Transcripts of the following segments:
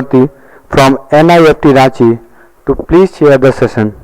Chakraborty from NIFT Ranchi to please chair the session.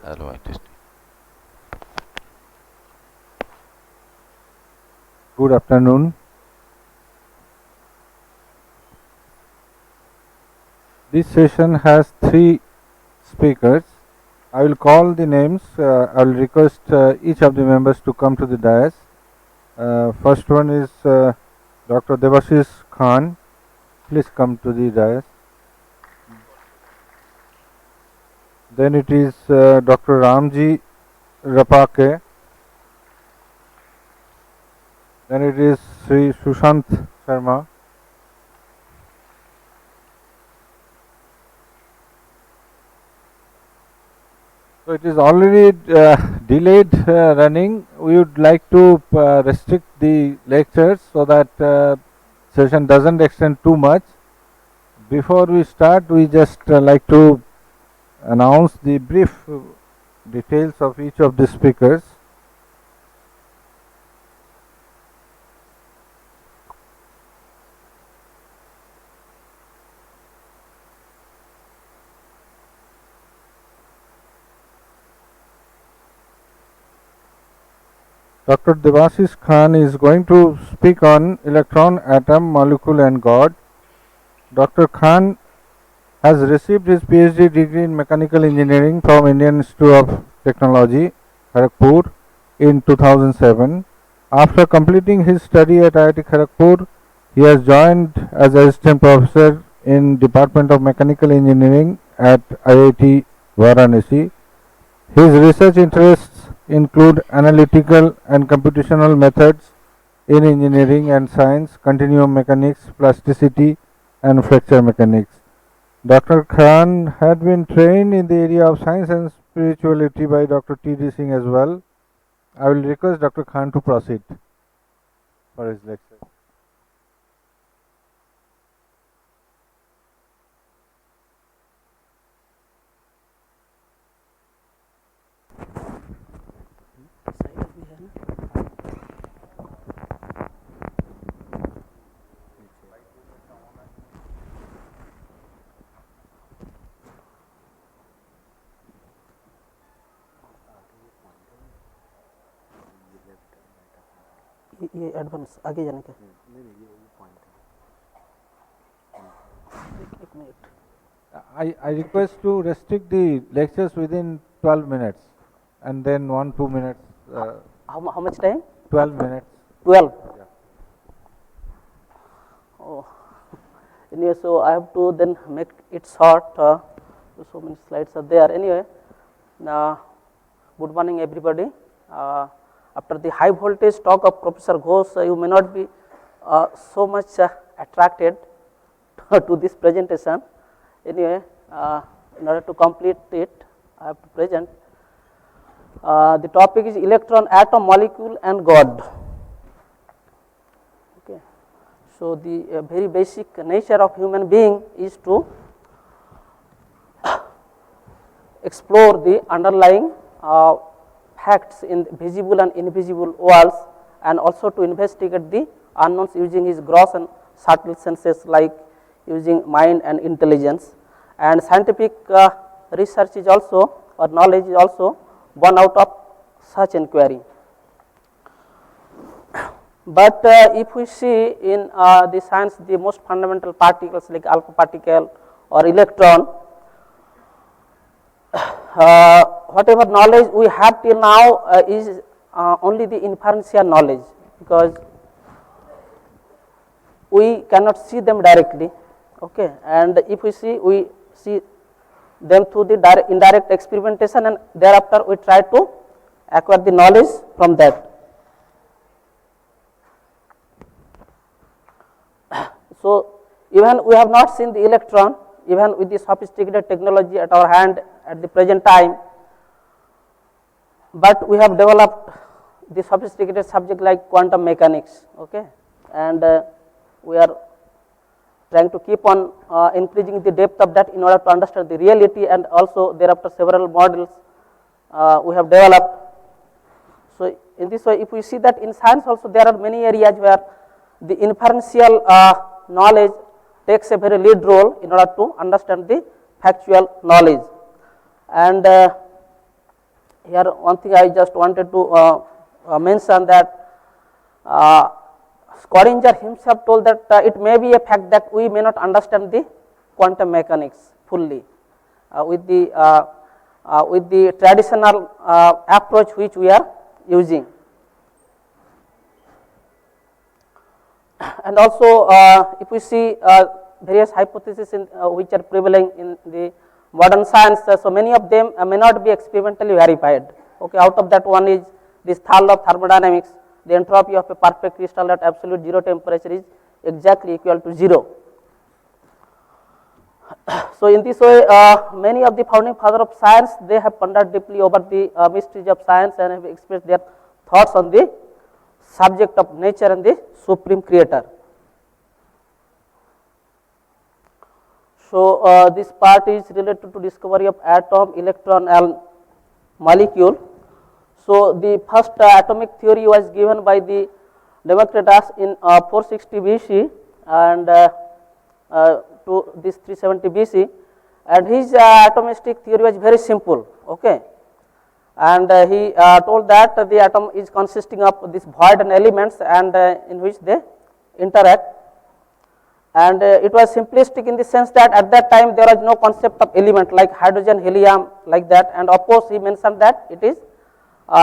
Hello, artist. Good afternoon. This session has 3 speakers. I will call the names. I will request each of the members to come to the dais. First one is Dr. Devashish Khan. Please come to the dais. Then it is Dr. Ramji Rapake. Then it is Sri Sushant Sharma. So it is already delayed running. We would like to restrict the lectures so that session doesn't extend too much. Before we start, we just like to announce the brief details of each of the speakers. Dr. Devashish Khan is going to speak on electron, atom, molecule and God. Dr. Khan has received his PhD degree in mechanical engineering from Indian Institute of Technology, Kharagpur in 2007. After completing his study at IIT Kharagpur, he has joined as assistant professor in Department of Mechanical Engineering at IIT Varanasi. His research interests include analytical and computational methods in engineering and science, continuum mechanics, plasticity and fracture mechanics. Dr. Khan had been trained in the area of science and spirituality by Dr. T.D. Singh as well. I will request Dr. Khan to proceed for his lecture. ये advance आगे जाने का एक minute I request to restrict the lectures within 12 minutes and then 1-2 minutes. how much time? 12 minutes. 12. Yeah. Oh, anyway, so I have to then make it short. So many slides are there. Anyway, good morning, everybody. After the high voltage talk of Professor Ghosh, you may not be so much attracted to this presentation. Anyway, in order to complete it, I have to present. The topic is electron, atom, molecule and God. Okay. So the very basic nature of human being is to explore the underlying facts in visible and invisible worlds, and also to investigate the unknowns using his gross and subtle senses, like using mind and intelligence. And scientific research is also, or knowledge is also born out of such inquiry. But if we see in the science, the most fundamental particles like alpha particle or electron, whatever knowledge we have till now is only the inferential knowledge, because we cannot see them directly. Okay, and if we see them through the indirect experimentation, and thereafter we try to acquire the knowledge from that. So, even we have not seen the electron, even with the sophisticated technology at our hand at the present time, but we have developed the sophisticated subject like quantum mechanics, okay, and we are trying to keep on increasing the depth of that in order to understand the reality, and also thereafter several models we have developed. So, in this way, if we see that in science also there are many areas where the inferential knowledge takes a very lead role in order to understand the factual knowledge. And here one thing I just wanted to mention that Schrödinger himself told that it may be a fact that we may not understand the quantum mechanics fully with the traditional approach which we are using. And also if we see various hypotheses which are prevalent in the modern science, so many of them may not be experimentally verified. Okay, out of that one is this third law of thermodynamics, the entropy of a perfect crystal at absolute zero temperature is exactly equal to 0. So, in this way many of the founding fathers of science, they have pondered deeply over the mysteries of science and have expressed their thoughts on the subject of nature and the supreme creator. So, this part is related to discovery of atom, electron and molecule. So, the first atomic theory was given by the Democritus in 460 BC and to this 370 BC, and his atomistic theory was very simple, okay. And he told that the atom is consisting of this void and elements and in which they interact, and it was simplistic in the sense that at that time there was no concept of element like hydrogen, helium like that, and of course he mentioned that it is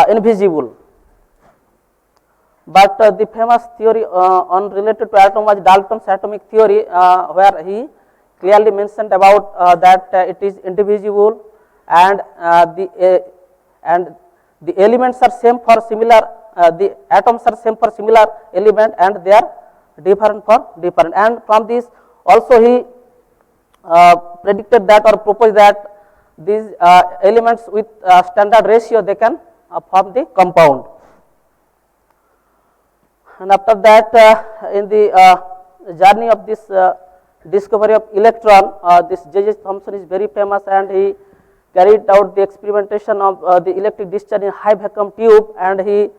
invisible. But the famous theory on related to atom was Dalton's atomic theory, where he clearly mentioned about that it is indivisible, and the elements are same for similar, the atoms are same for similar element, and they are different for different. And from this also he predicted that or proposed that these elements with standard ratio they can form the compound. And after that in the journey of this discovery of electron, this J.J. Thomson is very famous, and he carried out the experimentation of the electric discharge in high vacuum tube, and he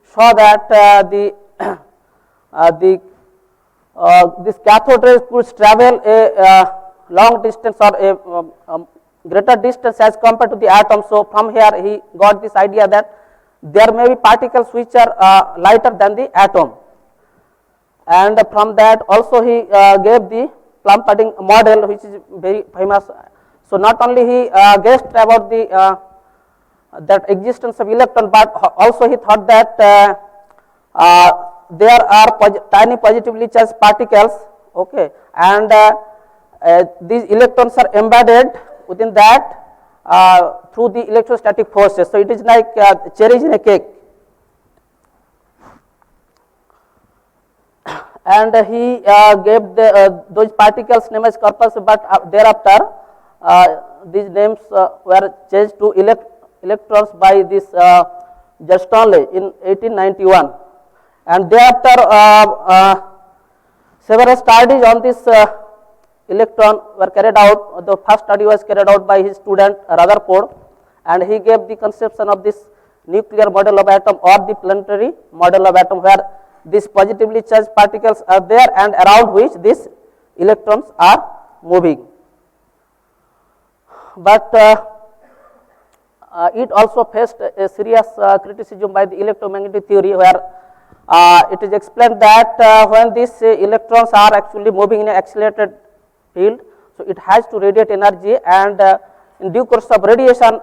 saw that this cathode rays could travel a long distance or a greater distance as compared to the atom. So, from here he got this idea that there may be particles which are lighter than the atom, and from that also he gave the plum pudding model, which is very famous. So, not only he guessed about the that existence of electron, but also he thought that there are tiny positively charged particles, okay, and these electrons are embedded within that through the electrostatic forces. So, it is like cherries in a cake, and he gave those particles name as corpus, but thereafter these names were changed to electrons by this Gersternle in 1891, and thereafter several studies on this electron were carried out. The first study was carried out by his student Rutherford, and he gave the conception of this nuclear model of atom or the planetary model of atom, where these positively charged particles are there and around which these electrons are moving. But it also faced a serious criticism by the electromagnetic theory, where it is explained that when these electrons are actually moving in an accelerated field, so it has to radiate energy, and in due course of radiation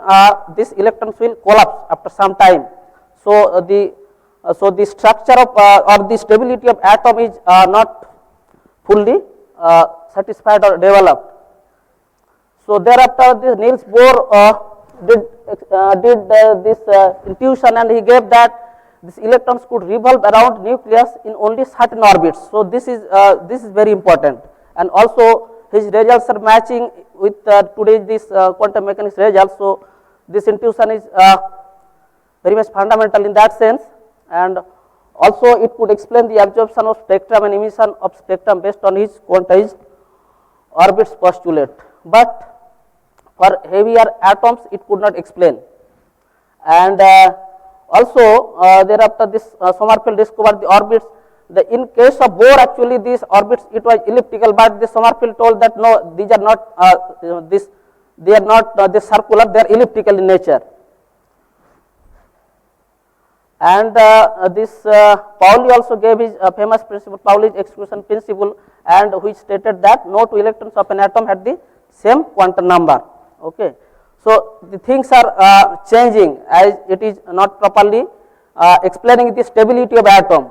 these electrons will collapse after some time. So, the structure of or the stability of atom is not fully satisfied or developed. So thereafter, this Niels Bohr did this intuition, and he gave that these electrons could revolve around nucleus in only certain orbits. So this is very important, and also his results are matching with today's this quantum mechanics results. So this intuition is very much fundamental in that sense, and also it could explain the absorption of spectrum and emission of spectrum based on his quantized orbits postulate. But for heavier atoms it could not explain, and also thereafter this Sommerfeld discovered the orbits. In case of Bohr, actually these orbits it was elliptical, but the Sommerfeld told that no, these are not they are not this circular, they are elliptical in nature. And this Pauli also gave his famous principle, Pauli's exclusion principle, and which stated that no two electrons of an atom had the same quantum number. Okay. So the things are changing, as it is not properly explaining the stability of atom.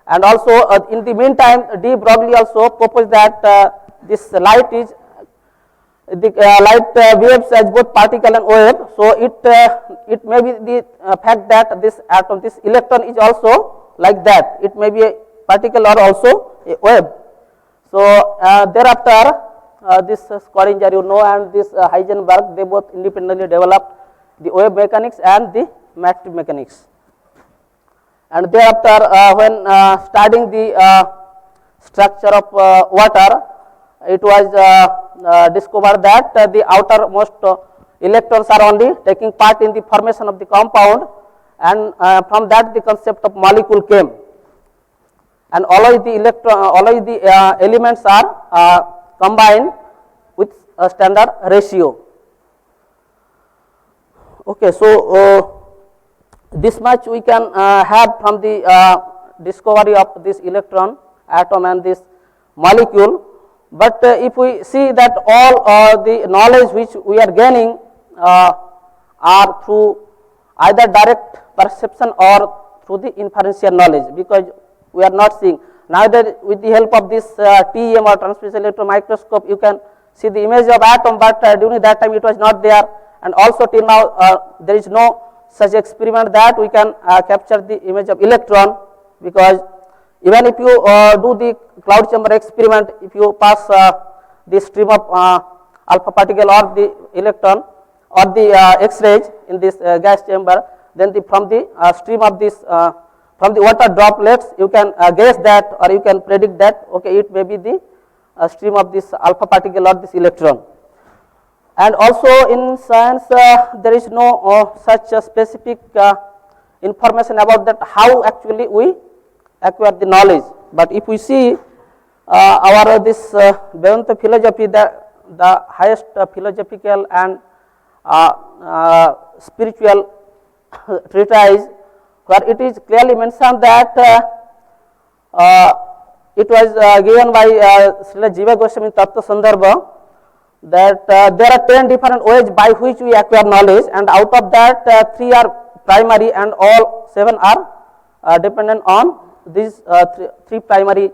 And also in the meantime, de Broglie also proposed that this light is light behaves as both particle and wave. So it may be the fact that this atom, this electron is also like that. It may be a particle or also a wave. So thereafter, this Schrödinger, you know, and this Heisenberg, they both independently developed the wave mechanics and the matrix mechanics. And thereafter, when studying the structure of water, it was discovered that the outermost electrons are only taking part in the formation of the compound, and from that the concept of molecule came, and all of the elements are combined with a standard ratio. Okay, so this much we can have from the discovery of this electron, atom, and this molecule. But if we see that all the knowledge which we are gaining are through either direct perception or through the inferential knowledge, because we are not seeing. Neither with the help of this TEM or transmission electron microscope you can see the image of atom, but during that time it was not there, and also till now there is no such experiment that we can capture the image of electron, because even if you do the cloud chamber experiment, if you pass the stream of alpha particle or the electron or the X-rays in this gas chamber, then from the stream of this from the water droplets you can guess that, or you can predict that okay, it may be the stream of this alpha particle or this electron. And also in science there is no such specific information about that how actually we acquire the knowledge. But if we see our this Vedanta philosophy, the highest philosophical and spiritual treatise, where it is clearly mentioned that it was given by Srila Jiva Goswami in Tattva Sandarbha, that there are 10 different ways by which we acquire knowledge, and out of that 3 are primary and all 7 are dependent on these 3 primary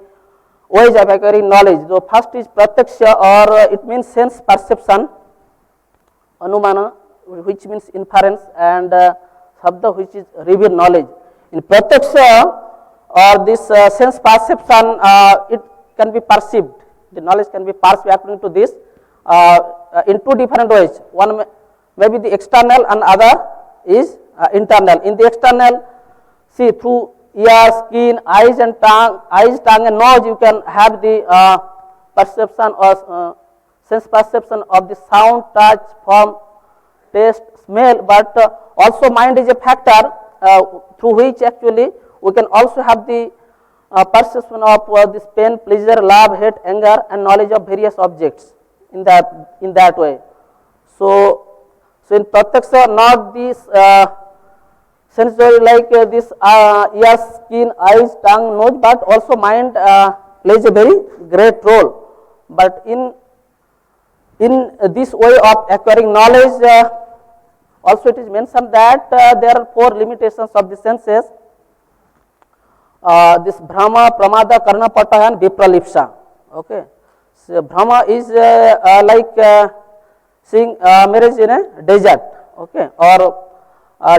ways of acquiring knowledge. So first is pratyaksha, or it means sense perception, anumana, which means inference, and sabda, which is revealed knowledge. In pratyaksha or this sense perception, it can be perceived, the knowledge can be perceived according to this in 2 different ways. One may be the external and other is internal. In the external, see, through ear, skin, eyes, tongue, and nose, you can have the perception or sense perception of the sound, touch, form, taste, smell. But also mind is a factor through which actually we can also have the perception of this pain, pleasure, love, hate, anger, and knowledge of various objects in that way. So in pratyaksha, not this sensory like this ear, skin, eyes, tongue, nose, but also mind plays a very great role. But in this way of acquiring knowledge, also it is mentioned that there are 4 limitations of the senses. This Brahma, Pramada, Karna, Pata, and Vipralipsa. Okay. So Brahma is like seeing mirage in a desert, okay, or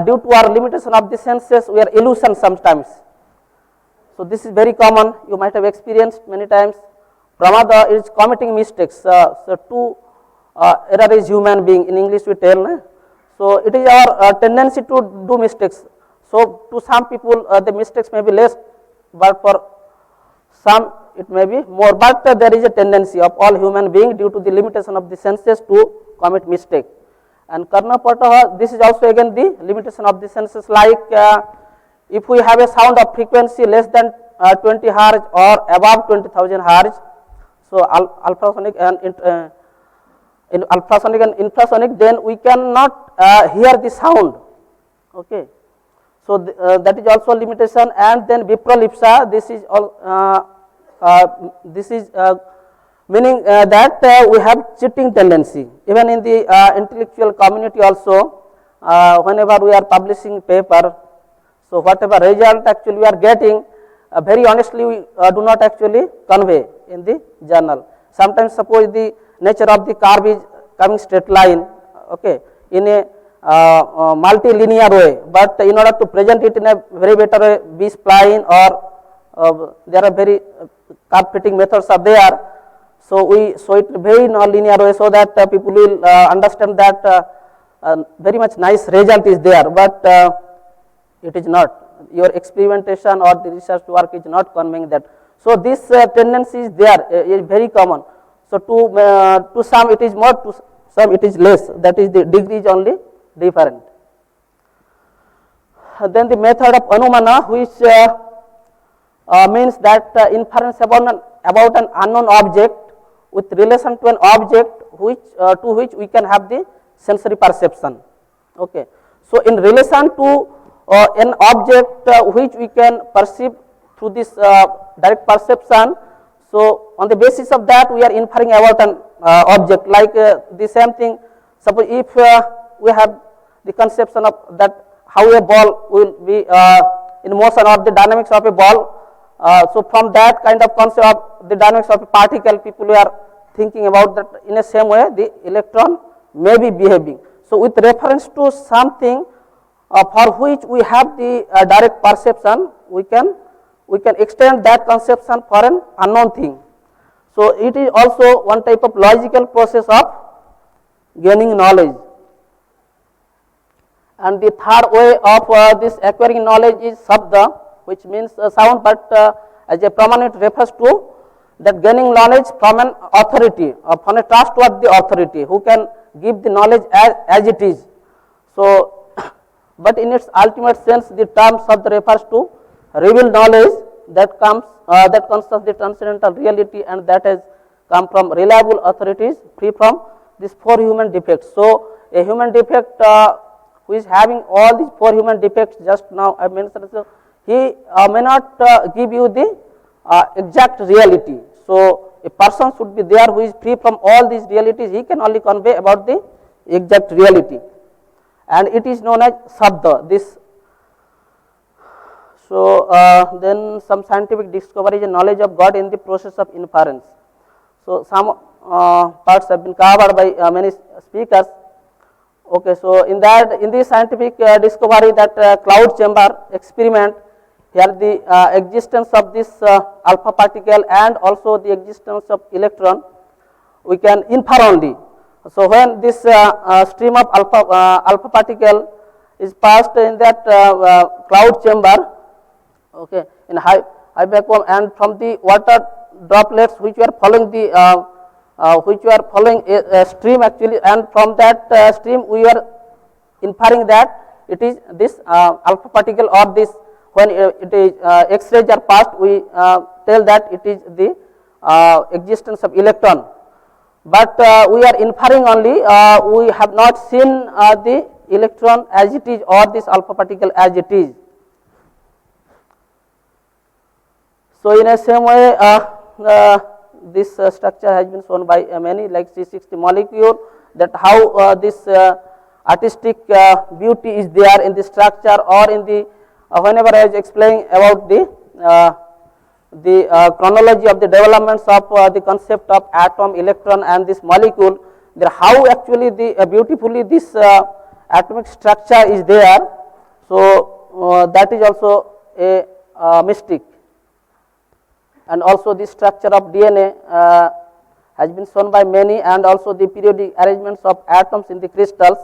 due to our limitation of the senses, we are illusion sometimes. So this is very common, you might have experienced many times. Pramada is committing mistakes. So to error is human being, in English we tell. So it is our tendency to do mistakes. So to some people the mistakes may be less, but for some it may be more. But there is a tendency of all human being due to the limitation of the senses to commit mistake. And Karnapataha, this is also again the limitation of the senses, like if we have a sound of frequency less than 20 Hz or above 20,000 Hz, so ultrasonic and ultrasonic and infrasonic, then we cannot hear the sound, okay. So that is also a limitation. And then Vipralipsa, this is all meaning that we have cheating tendency. Even in the intellectual community also, whenever we are publishing paper, so whatever result actually we are getting, very honestly we do not actually convey in the journal. Sometimes suppose the nature of the curve is coming straight line, okay, in a multilinear way, but in order to present it in a very better way, B-spline or there are very curve fitting methods are there. So we show it very non-linear way so that people will understand that very much nice result is there, but it is not. Your experimentation or the research work is not conveying that. So this tendency is there, is very common. So to some it is more, to some it is less. That is, the degree is only different. Then the method of Anumana, which means that inference about an unknown object with relation to an object which to which we can have the sensory perception. Okay. So in relation to an object which we can perceive through this direct perception, so on the basis of that we are inferring about an object, like the same thing. Suppose if we have the conception of that how a ball will be in motion, or the dynamics of a ball, so from that kind of concept of the dynamics of a particle, people are thinking about that in the same way the electron may be behaving. So with reference to something for which we have the direct perception, we can extend that conception for an unknown thing. So it is also one type of logical process of gaining knowledge. And the third way of this acquiring knowledge is Sabda, which means sound, but as a prominent refers to that gaining knowledge from an authority, or from a trustworthy authority who can give the knowledge as it is. So but in its ultimate sense, the term Sabda refers to revealed knowledge that concerns the transcendental reality, and that has come from reliable authorities free from these 4 human defects. So a human defect who is having all these 4 human defects just now I mentioned, so he may not give you the exact reality. So a person should be there who is free from all these realities, he can only convey about the exact reality, and it is known as Sabda. This. So then some scientific discoveries and knowledge of God in the process of inference. So some parts have been covered by many speakers. Okay, so in this scientific discovery, that cloud chamber experiment, here the existence of this alpha particle and also the existence of electron, we can infer only. So when this stream of alpha particle is passed in that cloud chamber, okay, in high vacuum, and from the water droplets which were following the a stream actually, and from that stream we are inferring that it is this alpha particle, or this when it is X-rays are passed, we tell that it is the existence of electron. But we are inferring only, we have not seen the electron as it is or this alpha particle as it is. So in a same way, this structure has been shown by many, like C60 molecule, that how this artistic beauty is there in the structure, or in the whenever I was explaining about the chronology of the developments of the concept of atom, electron and this molecule, there how actually the beautifully this atomic structure is there. So that is also a mystic. And also the structure of DNA has been shown by many, and also the periodic arrangements of atoms in the crystals.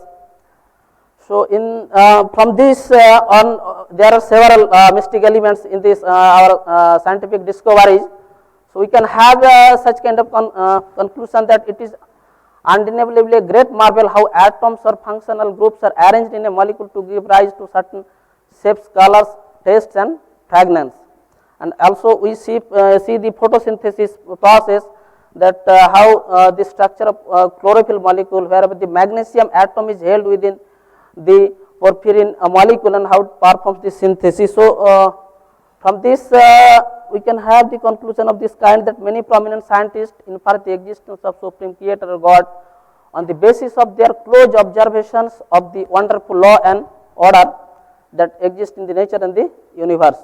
So in from this on there are several mystic elements in this our scientific discoveries. So we can have such kind of conclusion that it is undeniably a great marvel how atoms or functional groups are arranged in a molecule to give rise to certain shapes, colors, tastes and fragrance. And also we see the photosynthesis process, that how the structure of chlorophyll molecule, wherever the magnesium atom is held within the porphyrin molecule, and how it performs the synthesis. So from this we can have the conclusion of this kind, that many prominent scientists infer the existence of supreme creator or God on the basis of their close observations of the wonderful law and order that exist in the nature and the universe.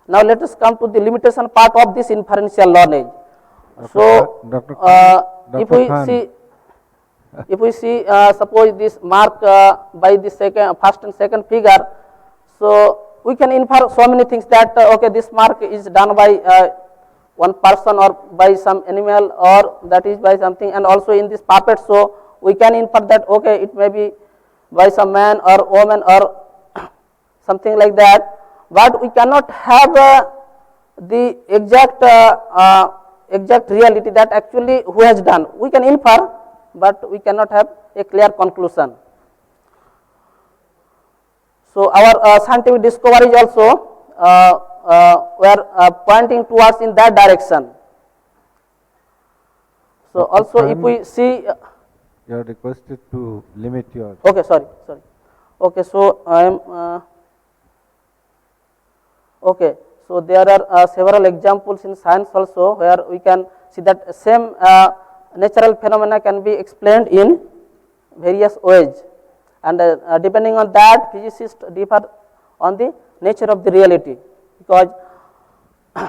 Now let us come to the limitation part of this inferential knowledge. So if we see suppose this mark by the first and second figure, so we can infer so many things, that okay, this mark is done by one person or by some animal, or that is by something, and also in this puppet, so we can infer that okay, it may be by some man or woman or something like that. But we cannot have the exact reality, that actually who has done. We can infer, but we cannot have a clear conclusion. So our scientific discoveries also were pointing towards in that direction. So also if we see, you are requested to limit your. Okay, sorry. Okay, so I am. Okay, so there are several examples in science also, where we can see that same natural phenomena can be explained in various ways, and depending on that, physicists differ on the nature of the reality, because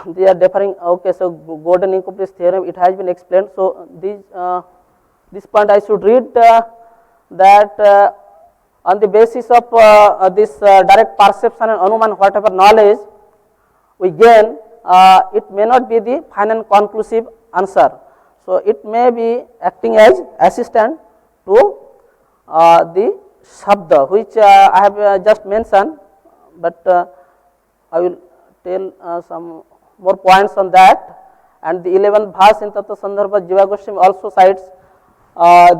they are differing. Okay, so Gordon-Incubus theorem, it has been explained. So this point I should read that on the basis of this direct perception and anuman, whatever knowledge we gain, it may not be the final conclusive answer. So it may be acting as assistant to the shabda, which I have just mentioned, but I will tell some more points on that. And the 11th verse in Tattva Sandarbha, Jiva Goswami also cites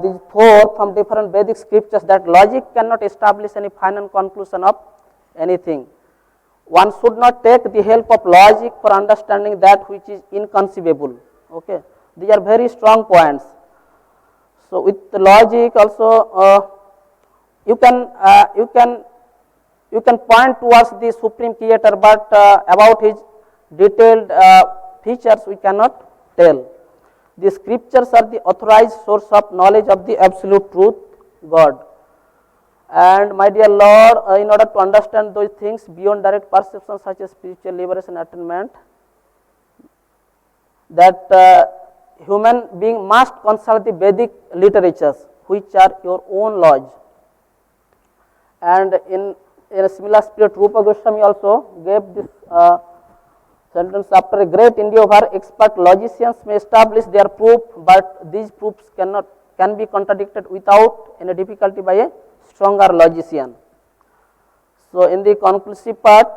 these 4 from different Vedic scriptures, that logic cannot establish any final conclusion of anything. One should not take the help of logic for understanding that which is inconceivable. Okay, these are very strong points. So with the logic also, you can point towards the supreme creator, but about his detailed features we cannot tell. The scriptures are the authorized source of knowledge of the absolute truth, God. And my dear Lord, in order to understand those things beyond direct perception, such as spiritual liberation, attainment, that human being must consult the Vedic literatures, which are your own laws. And in a similar spirit, Rupa Goswami also gave this sentence: after a great endeavor, expert logicians may establish their proof, but these proofs can be contradicted without any difficulty by a stronger logician. So in the conclusive part,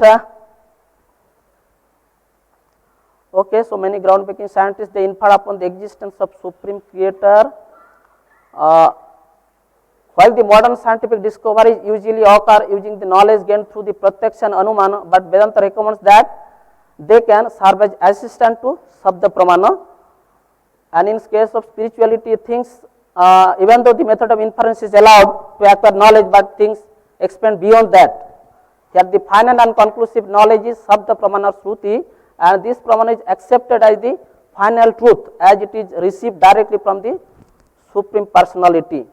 okay, so many groundbreaking scientists, they infer upon the existence of supreme creator, while the modern scientific discoveries usually occur using the knowledge gained through the pratyaksha and anumana, but Vedanta recommends that they can serve as assistant to Sabda Pramana. And in case of spirituality, things, even though the method of inference is allowed to acquire knowledge, but things expand beyond that. Here the final and conclusive knowledge is Sabda Pramana Shruti, and this Pramana is accepted as the final truth, as it is received directly from the Supreme Personality.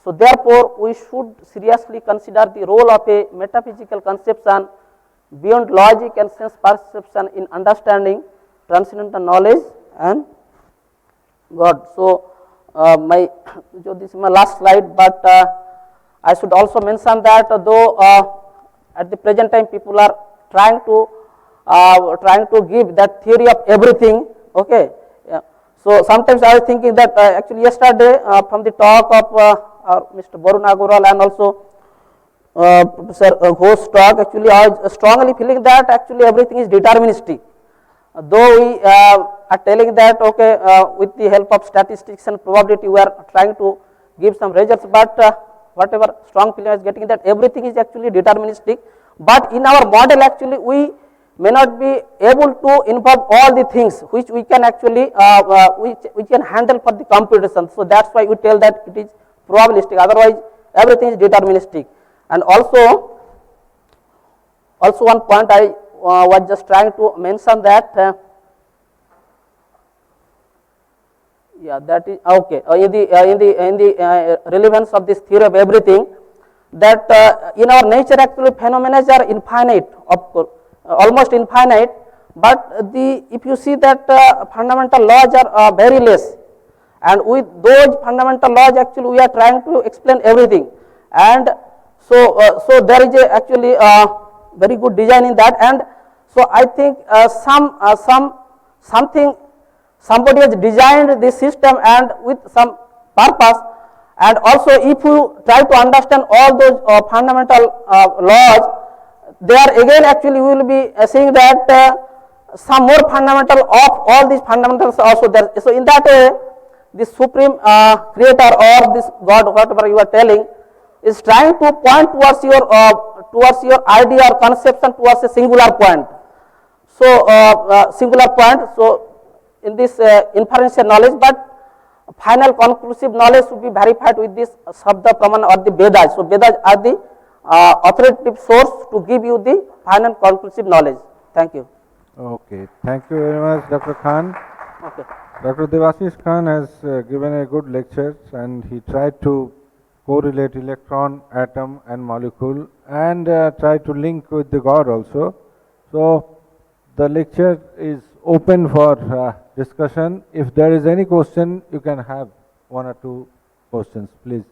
So therefore, we should seriously consider the role of a metaphysical conception beyond logic and sense perception in understanding transcendental knowledge and God. So, so this is my last slide, but I should also mention that though at the present time people are trying to give that theory of everything. Okay. Yeah. So sometimes I was thinking that actually yesterday from the talk of Mr. Barun Agarwal and also Professor Ghosh talk, actually I was strongly feeling that actually everything is deterministic. Though we are telling that okay, with the help of statistics and probability we are trying to give some results, but whatever strong feeling I was getting that everything is actually deterministic, but in our model actually we may not be able to involve all the things which we can actually we can handle for the computation. So that's why we tell that it is probabilistic, otherwise everything is deterministic. And also one point I was just trying to mention that yeah, that is okay in the relevance of this theory of everything, that in our nature actually phenomena are infinite, of course, almost infinite, but if you see that fundamental laws are very less, and with those fundamental laws actually we are trying to explain everything, and so there is actually very good design in that. And so I think somebody has designed this system and with some purpose, and also if you try to understand all those fundamental laws, there again actually we will be seeing that some more fundamental of all these fundamentals also there. So in that way the supreme creator or this God, whatever you are telling, is trying to point towards your idea or conception towards a singular point. So singular point. So in this inferential knowledge, but final conclusive knowledge should be verified with this Shabda Pramana or the Vedas. So Vedas are the authoritative source to give you the final conclusive knowledge. Thank you. Okay, thank you very much, Dr. Khan. Okay. Dr. Devashish Khan has given a good lecture, and he tried to correlate electron, atom and molecule, and try to link with the God also. So the lecture is open for discussion. If there is any question, you can have one or two questions, please.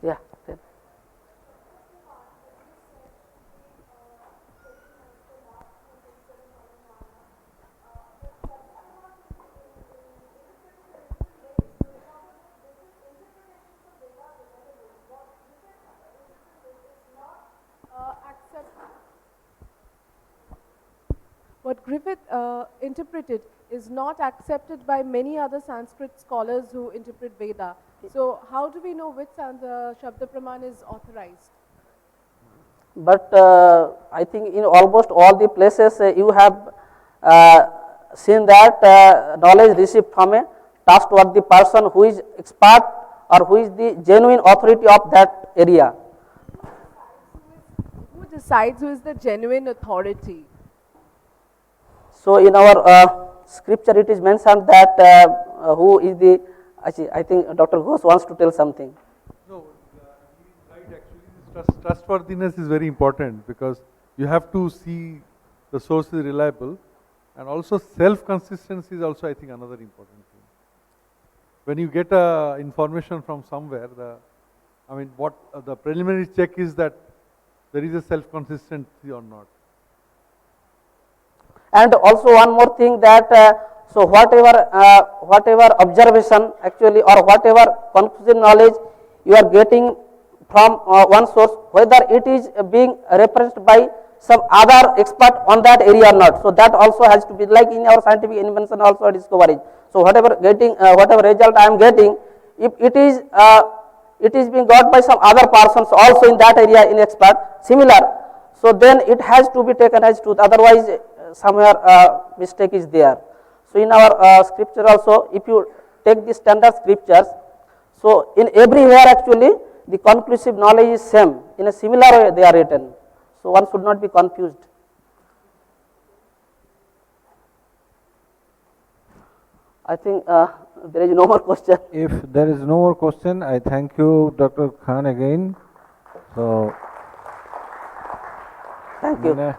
Yeah. What Griffith interpreted is not accepted by many other Sanskrit scholars who interpret Veda. So how do we know which Shabda Praman is authorized? But I think in almost all the places you have seen that knowledge received from a trustworthy person who is expert or who is the genuine authority of that area. Who decides who is the genuine authority? So in our scripture it is mentioned that who is the, I think Dr. Ghosh wants to tell something. No, right, actually this trustworthiness is very important, because you have to see the source is reliable, and also self-consistency is also, I think, another important thing. When you get information from somewhere, what the preliminary check is that there is a self-consistency or not. And also one more thing that so whatever observation actually or whatever conclusive knowledge you are getting from one source, whether it is being referenced by some other expert on that area or not. So that also has to be like in our scientific invention also discovery. So whatever result I am getting, if it is being got by some other persons also in that area in expert similar, so then it has to be taken as truth, otherwise somewhere mistake is there. So in our scripture also, if you take the standard scriptures, so in everywhere actually the conclusive knowledge is same, in a similar way they are written. So one should not be confused. I think there is no more question. If there is no more question, I thank you, Dr. Khan, again. So Thank you.